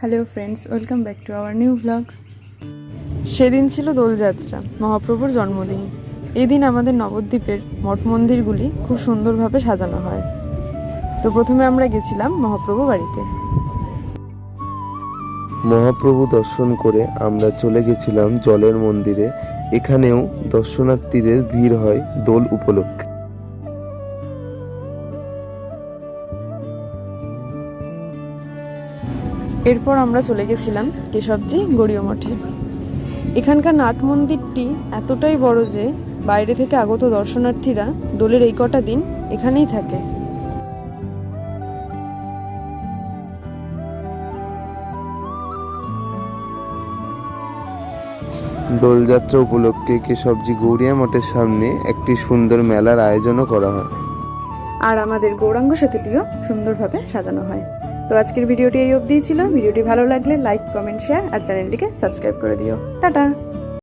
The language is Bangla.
Hello friends, welcome back to our new vlog. সেদিন ছিল দোলযাত্রা, মহাপ্রভুর জন্মদিন। এই দিন আমাদের নবদ্বীপের মঠ মন্দিরগুলি খুব সুন্দরভাবে সাজানো হয়। তো প্রথমে আমরা গেছিলাম মহাপ্রভু বাড়িতে। মহাপ্রভু দর্শন করে আমরা চলে গেছিলাম জলের মন্দিরে। এখানেও দর্শনার্থীদের ভিড় হয় দোল উপলক্ষে। এরপর আমরা চলে গেছিলাম কেশবজি গড়িয়া মঠে। এখানকার নাট মন্দিরটি এতটাই বড় যে বাইরে থেকে আগত দর্শনার্থীরা দোলের এই কটা দিন এখানেই থাকে। দোলযাত্রা উপলক্ষে কেশবজি গৌরিয়া মঠের সামনে একটি সুন্দর মেলার আয়োজনও করা হয়। আর আমাদের গৌরাঙ্গ সেতুটিও সুন্দরভাবে সাজানো হয়। তো আজকের ভিডিওটি এই অবধিই ছিল। ভিডিওটি ভালো লাগলে লাইক, কমেন্ট, শেয়ার আর চ্যানেলটিকে সাবস্ক্রাইব করে দিও। টাটা।